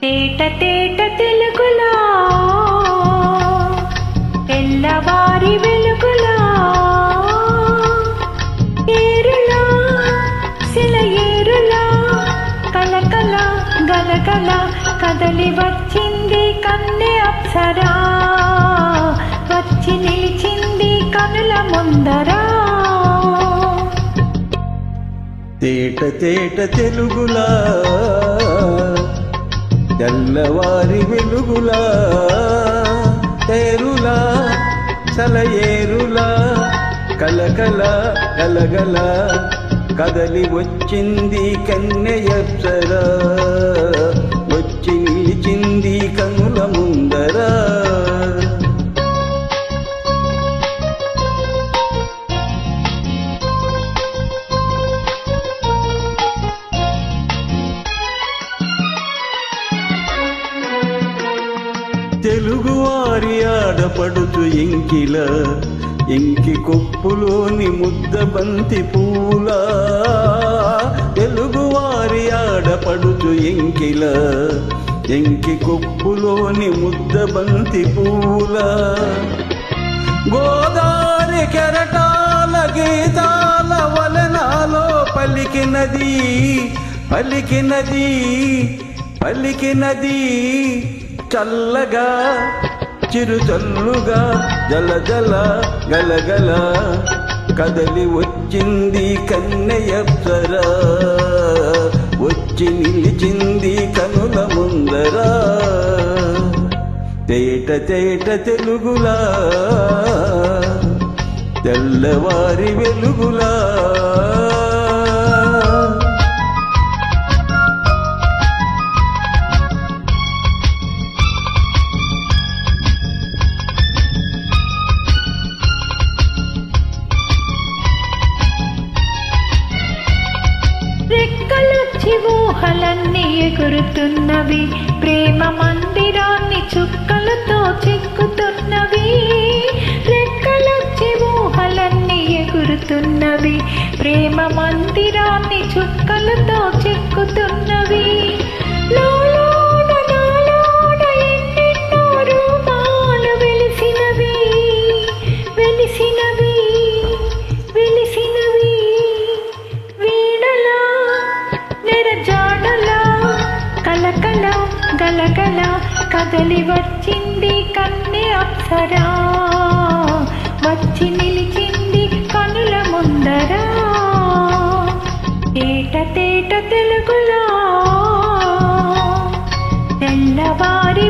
తేట తేట తెలుగులా తెల్లవారి వెలుగులా ఏరులా సెలయేరులా కలకల గలగల కదలి వచ్చింది కన్నె అప్సరా వచ్చి నిలిచింది కనుల ముందరా తేట తేట తెలుగులా తెల్లవారి వెలుగులా తేరులా సలయేరులా కలకల గలగల కదలి వచ్చింది కన్నెయప్సరా వచ్చి నిలిచింది కనుల ముందరా తెలుగువారి ఆడపడుచు ఎంకిల ఎంకి కొప్పులోని ముద్ద బంతి పూల తెలుగువారి ఆడపడుచు ఎంకిల ఎంకి కొప్పులోని ముద్ద బంతి పూల గోదావరి కెరటాల గీతాల వలనాలో పలికినది పలికినది పలికినది చల్లగా చిరుచల్లుగా జల జల గలగల కదలి వచ్చింది కన్నెయప్సరా వచ్చి నిలిచింది కనుల ముందరా తేట తేట తెలుగులా తెల్లవారి వెలుగులా ఊహలన్నీ ఎగురుతున్నవి ప్రేమ మందిరాన్ని చుక్కలతో చెక్కుతున్నవి రెక్కలొచ్చి ఊహలన్నీ ఎగురుతున్నవి ప్రేమ మందిరాన్ని చుక్కలతో చెక్కుతున్నవి ఎన్నెన్నో రూపాలు వెలిసినవి వెలిసినవి వెలిసినవి కలకల గలగల కదలి వచ్చింది కన్నె అప్సరా వచ్చి నిలిచింది కనుల ముందరా తేట తేట తెలుగులా తెల్లవారి